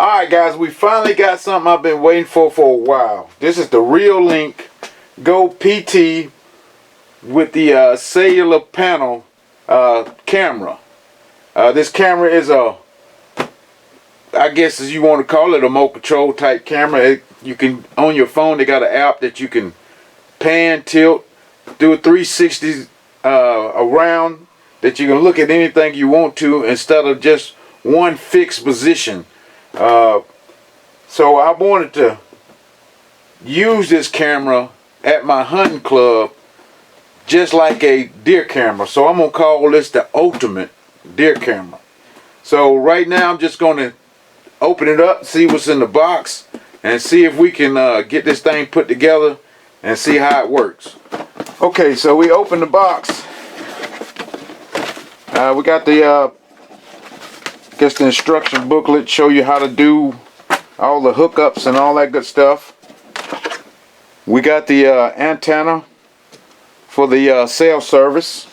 Alright guys, we finally got something I've been waiting for a while. This is the ReoLink Go PT with the cellular panel camera. This camera is a, I guess as you want to call it, a remote control type camera. You can, on your phone, they got an app that you can pan, tilt, do a 360 around, that you can look at anything you want to instead of just one fixed position. So I wanted to use this camera at my hunting club just like a deer camera. So I'm going to call this the ultimate deer camera. So right now I'm just going to open it up, see what's in the box, and see if we can get this thing put together and see how it works. Okay, so we open the box. We got the the instruction booklet, show you how to do all the hookups and all that good stuff. We got the antenna for the cell service,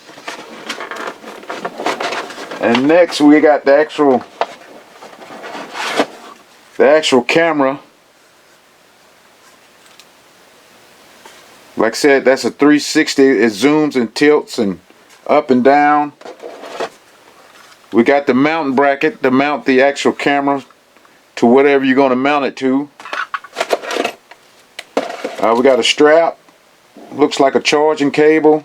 and next we got the actual camera. Like I said, that's a 360. It zooms and tilts and up and down. We got the mounting bracket to mount the actual camera to whatever you're going to mount it to. We got a strap, looks like a charging cable,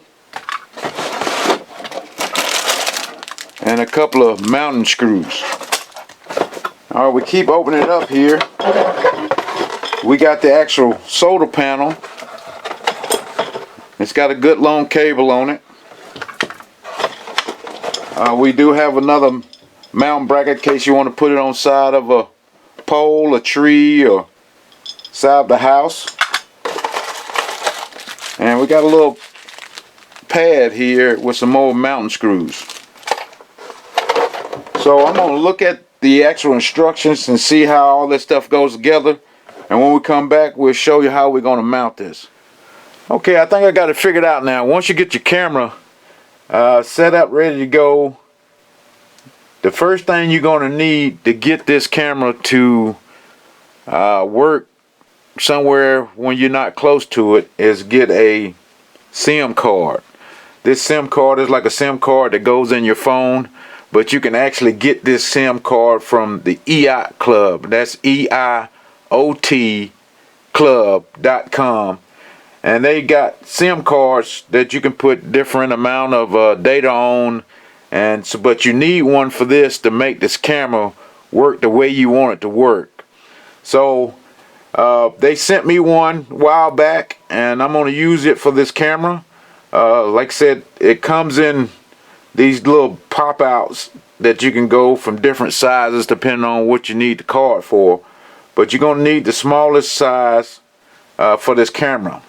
and a couple of mounting screws. Alright, we keep opening it up here. We got the actual solar panel. It's got a good long cable on it. We do have another mount bracket in case you want to put it on side of a pole, a tree, or side of the house. And we got a little pad here with some more mounting screws. So I'm going to look at the actual instructions and see how all this stuff goes together. And when we come back, we'll show you how we're going to mount this. Okay, I think I got it figured out now. Once you get your camera set up, ready to go, the first thing you're going to need to get this camera to work somewhere when you're not close to it is get a SIM card. This SIM card is like a SIM card that goes in your phone, but you can actually get this SIM card from the Eiotclub. That's EIOTclub.com. And they got SIM cards that you can put different amount of data on, and so, but you need one for this to make this camera work the way you want it to work. So they sent me one a while back, and I'm going to use it for this camera. Like I said, it comes in these little pop outs that you can go from different sizes depending on what you need the card for, but you're going to need the smallest size for this camera.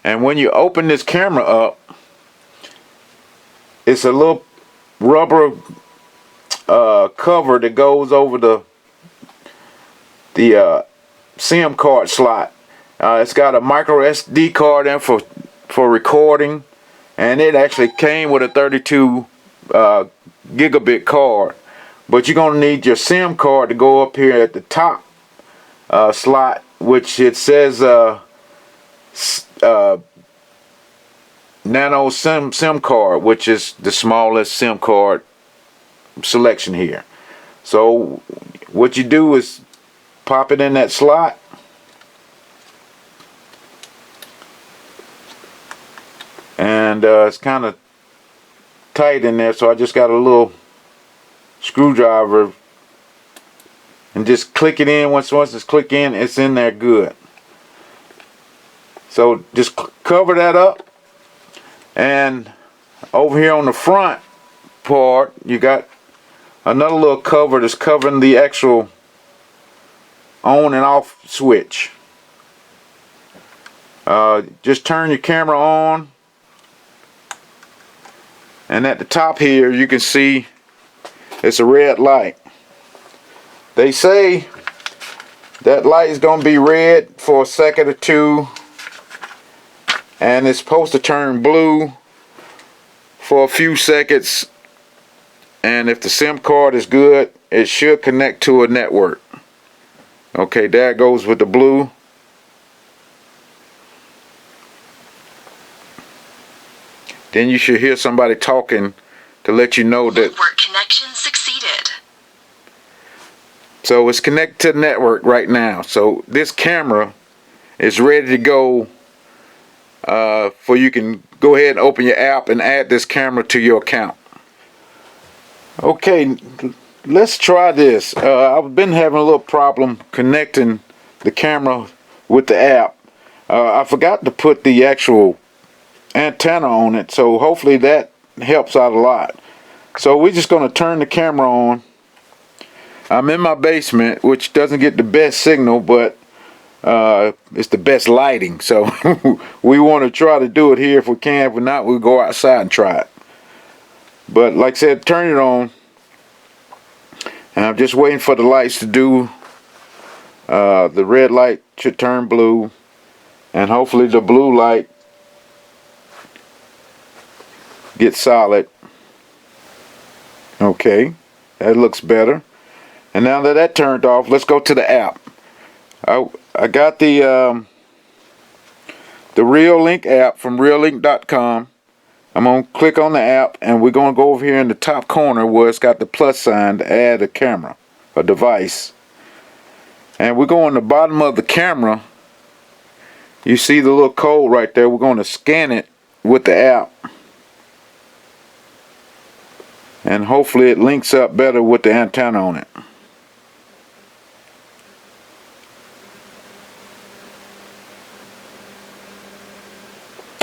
And when you open this camera up, it's a little rubber cover that goes over the SIM card slot. It's got a micro SD card in for recording, and it actually came with a 32 gigabit card. But you're going to need your SIM card to go up here at the top slot, which it says nano SIM card, which is the smallest SIM card selection here. So what you do is pop it in that slot, and it's kind of tight in there, so I just got a little screwdriver and just click it in. Once it's clicked in, it's in there good. So just cover that up, and over here on the front part you got another little cover that's covering the actual on and off switch. Just turn your camera on, and at the top here you can see it's a red light. They say that light is going to be red for a second or two, and it's supposed to turn blue for a few seconds, and if the SIM card is good, it should connect to a network. Okay, there it goes with the blue. Then you should hear somebody talking to let you know that network connection succeeded. So it's connected to the network right now. So this camera is ready to go for you can go ahead and open your app and add this camera to your account. Okay, let's try this. I've been having a little problem connecting the camera with the app. I forgot to put the actual antenna on it, so hopefully that helps out a lot. So we're just going to turn the camera on. I'm in my basement, which doesn't get the best signal, but it's the best lighting. So we want to try to do it here if we can. If not, we'll go outside and try it. But like I said, turn it on. And I'm just waiting for the lights to do. The red light should turn blue. And hopefully the blue light gets solid. Okay, that looks better. And now that that turned off, let's go to the app. I got the ReoLink app from ReoLink.com. I'm going to click on the app, and we're going to go over here in the top corner where it's got the plus sign to add a camera, a device. And we're going to the bottom of the camera. You see the little code right there. We're going to scan it with the app. And hopefully it links up better with the antenna on it.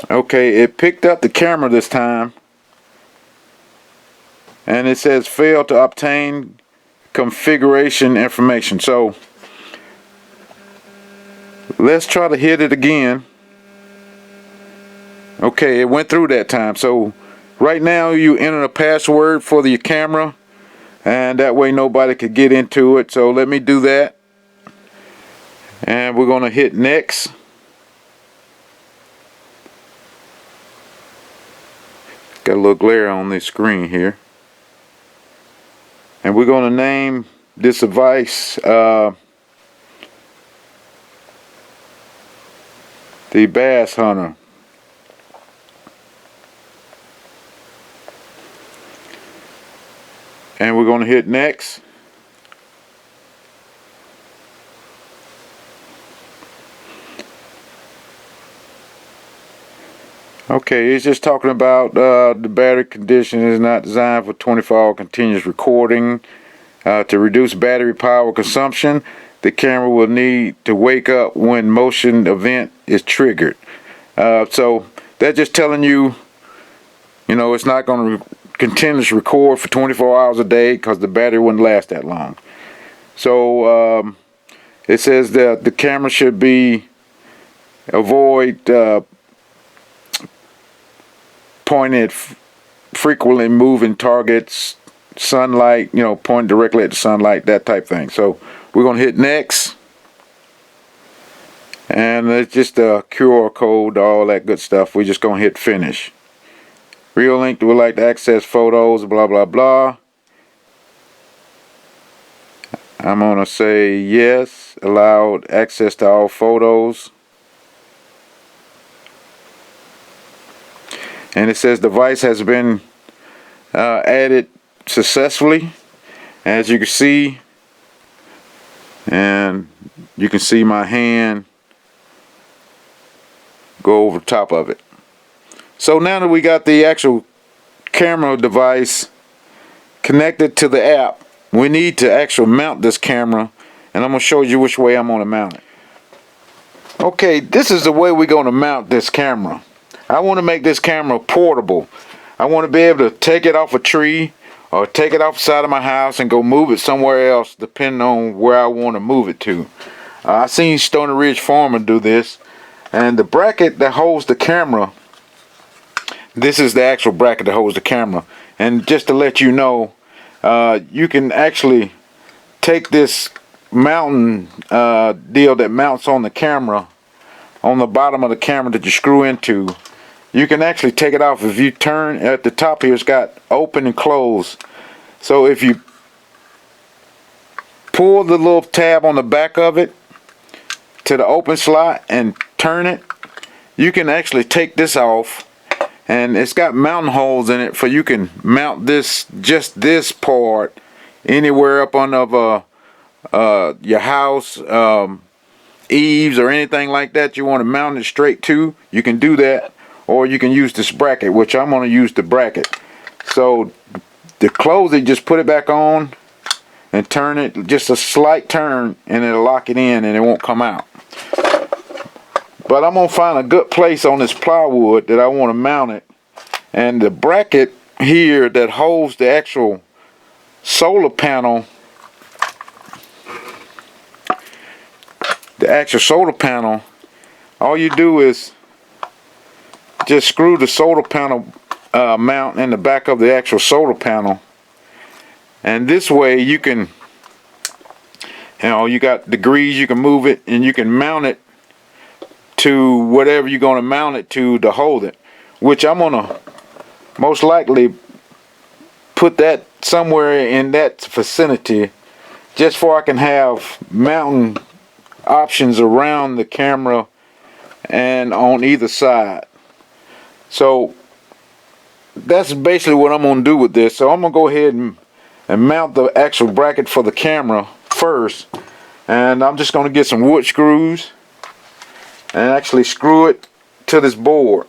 Okay, it picked up the camera this time. And it says fail to obtain configuration information. So let's try to hit it again. Okay, it went through that time. So right now you enter a password for the camera, and that way nobody could get into it. So let me do that. And we're going to hit next. Got a little glare on the screen here. And we're going to name this device the Basshunter. And we're going to hit next. Okay, it's just talking about the battery condition is not designed for 24-hour continuous recording. To reduce battery power consumption, the camera will need to wake up when motion event is triggered. So that's just telling you, you know, it's not going to continuously record for 24 hours a day because the battery wouldn't last that long. So it says that the camera should be avoid pointing at frequently moving targets, sunlight, you know, point directly at the sunlight, that type thing. So we're going to hit next. And it's just a QR code, all that good stuff. We're just going to hit finish. ReoLink would like to access photos, blah, blah, blah. I'm going to say yes, allowed access to all photos. And it says device has been added successfully, as you can see. And you can see my hand go over top of it. So now that we got the actual camera device connected to the app, we need to actually mount this camera, and I'm going to show you which way I'm going to mount it. Okay, this is the way we're going to mount this camera. I want to make this camera portable. I want to be able to take it off a tree or take it off the side of my house and go move it somewhere else depending on where I want to move it to. I've seen Stony Ridge Farmer do this, and the bracket that holds the camera, this is the actual bracket that holds the camera. And just to let you know, you can actually take this mounting deal that mounts on the camera, on the bottom of the camera that you screw into. You can actually take it off. If you turn at the top here, it's got open and close. So if you pull the little tab on the back of it to the open slot and turn it, you can actually take this off, and it's got mounting holes in it for you can mount this, just this part, anywhere up on your house, eaves or anything like that you want to mount it straight to. You can do that, or you can use this bracket, which I'm going to use the bracket. So to close it, just put it back on and turn it just a slight turn, and it'll lock it in and it won't come out. But I'm going to find a good place on this plywood that I want to mount it, and the bracket here that holds the actual solar panel, all you do is just screw the solar panel mount in the back of the actual solar panel, and this way you can, you got degrees, you can move it and you can mount it to whatever you're going to mount it to hold it, which I'm going to most likely put that somewhere in that vicinity, just so I can have mounting options around the camera and on either side. So that's basically what I'm going to do with this. So I'm going to go ahead and mount the actual bracket for the camera first, and I'm just going to get some wood screws and actually screw it to this board.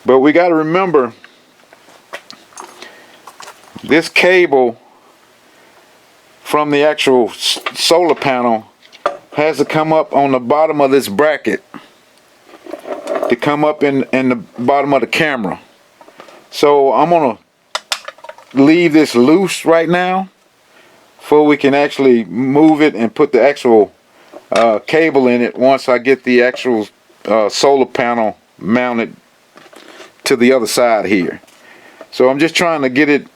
But we got to remember, this cable from the actual solar panel has to come up on the bottom of this bracket to come up in the bottom of the camera. So I'm gonna leave this loose right now before we can actually move it and put the actual cable in it once I get the actual solar panel mounted to the other side here. So I'm just trying to get it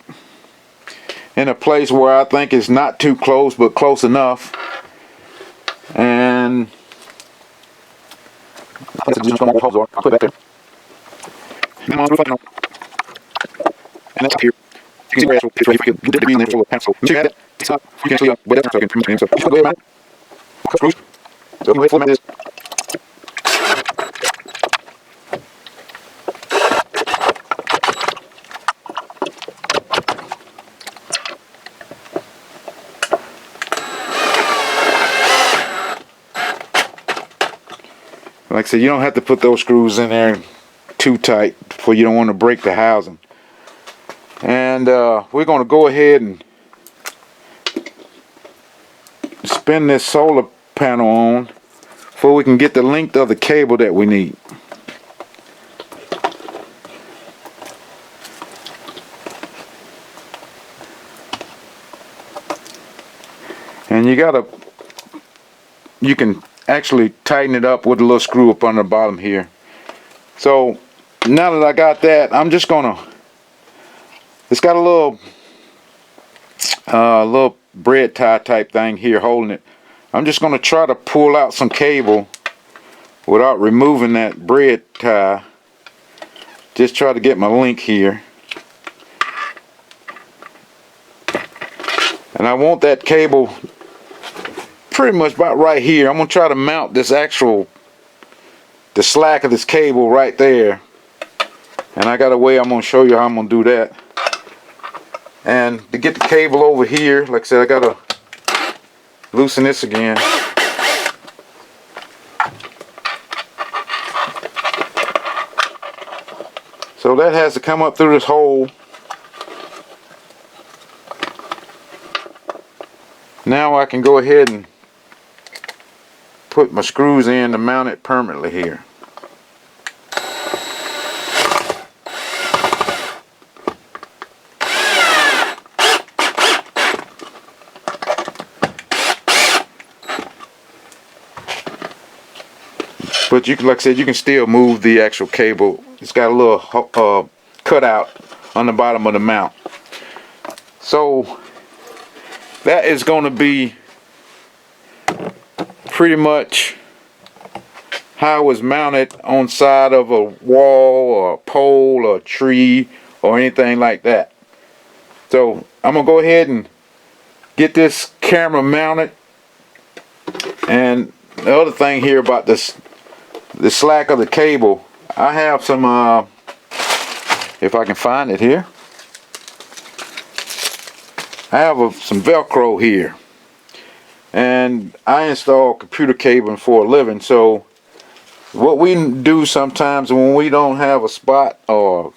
in a place where I think it's not too close, but close enough. And I'll put it back there. And that's up here. You can see where it's right. If you could dip it in there for a pencil. You had it. It's up. You can actually weigh that so I can so just go ahead, man. Screws. So go ahead, format this. Like I said, you don't have to put those screws in there too tight, for you don't want to break the housing. And we're going to go ahead and spin this solar panel on before we can get the length of the cable that we need. And you can actually tighten it up with a little screw up on the bottom here. So now that I got that, I'm just gonna, it's got a little bread tie type thing here holding it. I'm just gonna try to pull out some cable without removing that bread tie. Just try to get my link here. And I want that cable pretty much about right here. I'm gonna try to mount this the slack of this cable right there, and I got a way I'm gonna show you how I'm gonna do that. And to get the cable over here, like I said, I gotta loosen this again. So that has to come up through this hole. Now I can go ahead and put my screws in to mount it permanently here. But you can, like I said, you can still move the actual cable. It's got a little cutout on the bottom of the mount. So that is going to be pretty much how it was mounted on side of a wall or a pole or a tree or anything like that. So I'm gonna go ahead and get this camera mounted. And the other thing here about this, the slack of the cable, I have some if I can find it here, I have some Velcro here, and I install computer cabling for a living. So what we do sometimes when we don't have a spot or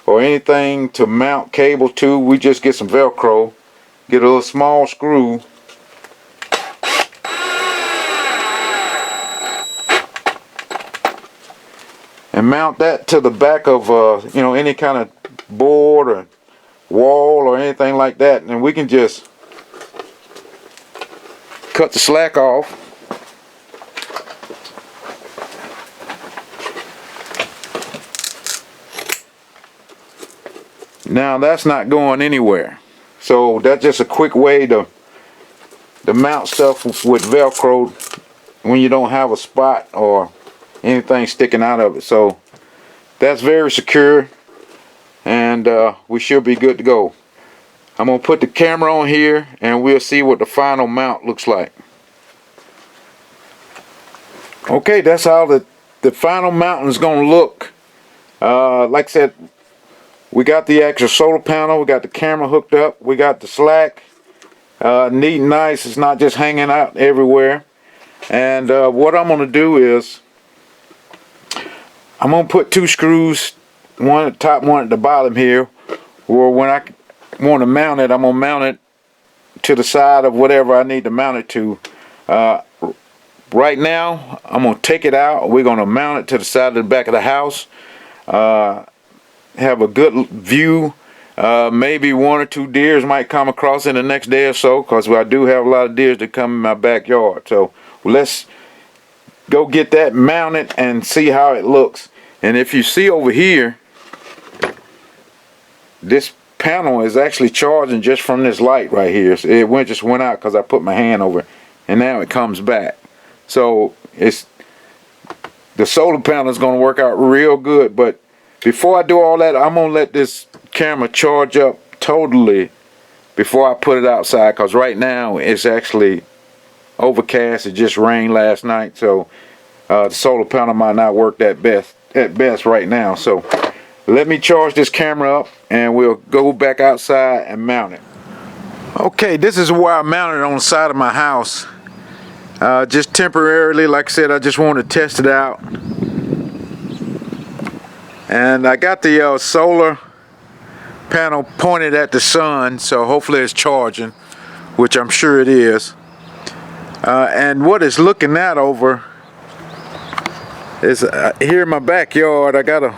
anything to mount cable to, we just get some Velcro, get a little small screw, and mount that to the back of you know, any kind of board or wall or anything like that, and we can just cut the slack off. Now that's not going anywhere, so that's just a quick way to mount stuff with Velcro when you don't have a spot or anything sticking out of it. So that's very secure, and we should be good to go. I'm gonna put the camera on here and we'll see what the final mount looks like. Okay, that's how the final mount is gonna look. Like I said, we got the actual solar panel, we got the camera hooked up, we got the slack neat and nice. It's not just hanging out everywhere. And what I'm gonna do is I'm gonna put two screws, one at the top, one at the bottom here, where when I want to mount it, I'm gonna mount it to the side of whatever I need to mount it to. Right now I'm gonna take it out. We're gonna mount it to the side of the back of the house, have a good view. Maybe one or two deers might come across in the next day or so, because I do have a lot of deers that come in my backyard. So let's go get that mounted and see how it looks. And if you see over here, this panel is actually charging just from this light right here. So it just went out because I put my hand over it, and now it comes back. So it's, the solar panel is going to work out real good. But before I do all that, I'm going to let this camera charge up totally before I put it outside, because right now it's actually overcast. It just rained last night, so the solar panel might not work at best right now. So let me charge this camera up and we'll go back outside and mount it. Okay, this is where I mounted it on the side of my house, just temporarily. Like I said, I just wanted to test it out. And I got the solar panel pointed at the sun, so hopefully it's charging, which I'm sure it is. And what it's looking out over is here in my backyard. I got a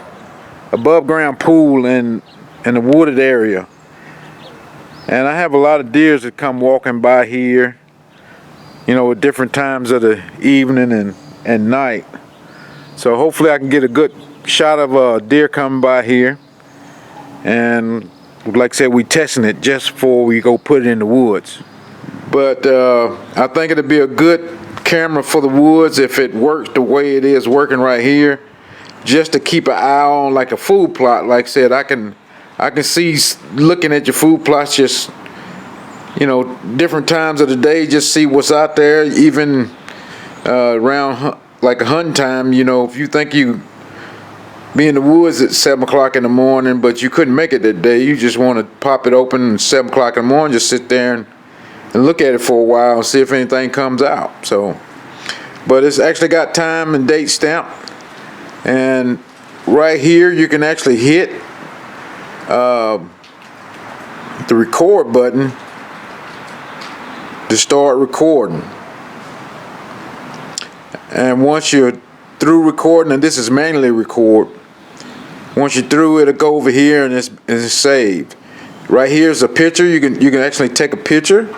above ground pool in a wooded area, and I have a lot of deers that come walking by here, you know, at different times of the evening and night. So hopefully I can get a good shot of a deer coming by here. And like I said, we testing it just before we go put it in the woods. But I think it'll be a good camera for the woods if it works the way it is working right here, just to keep an eye on, like a food plot. Like I said, I can see, looking at your food plots, just, you know, different times of the day, just see what's out there. Even around like a hunting time, you know, if you think you be in the woods at 7 o'clock in the morning, but you couldn't make it that day, you just want to pop it open at 7 o'clock in the morning, just sit there and look at it for a while and see if anything comes out. So, but it's actually got time and date stamped, and right here you can actually hit the record button to start recording. And once you're through recording, and this is manually record, once you're through, it'll go over here and it's saved. Right here is a picture. You can actually take a picture,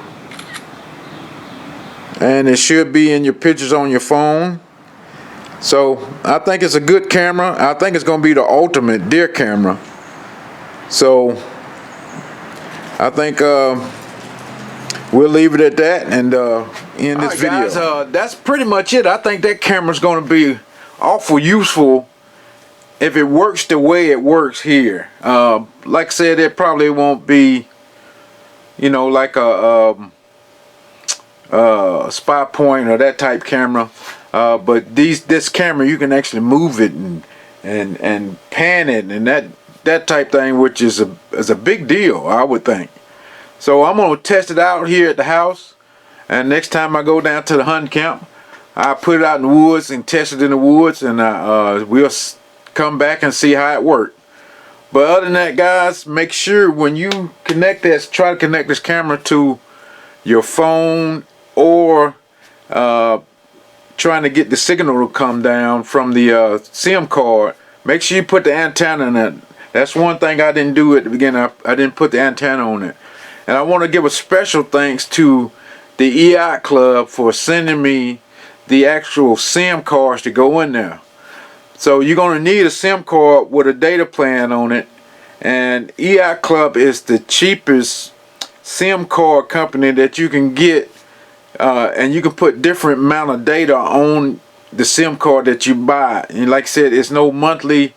and it should be in your pictures on your phone. So I think it's a good camera. I think it's going to be the ultimate deer camera. So I think we'll leave it at that and end this video. Guys, that's pretty much it. I think that camera's going to be awful useful if it works the way it works here. Like I said, it probably won't be, you know, like a spy point or that type camera. But this camera, you can actually move it and pan it and that type thing, which is a big deal, I would think. So I'm gonna test it out here at the house, and next time I go down to the hunting camp, I put it out in the woods and test it in the woods, and we'll come back and see how it works. But other than that, guys, make sure when you connect this, try to connect this camera to your phone or trying to get the signal to come down from the SIM card. Make sure you put the antenna in it. That's one thing I didn't do at the beginning. I didn't put the antenna on it. And I want to give a special thanks to the Eiotclub for sending me the actual SIM cards to go in there. So you're going to need a SIM card with a data plan on it. And Eiotclub is the cheapest SIM card company that you can get. And you can put different amount of data on the SIM card that you buy. And like I said, it's no monthly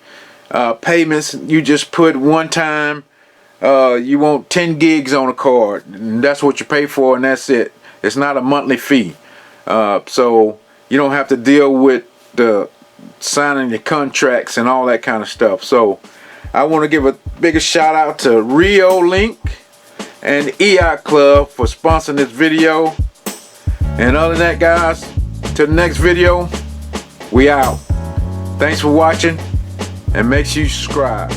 payments. You just put one time. You want 10 gigs on a card, and that's what you pay for, and that's it. It's not a monthly fee. So you don't have to deal with the signing the contracts and all that kind of stuff. So I want to give a biggest shout out to ReoLink and Eiotclub for sponsoring this video. And other than that, guys, till the next video, we out. Thanks for watching, and make sure you subscribe.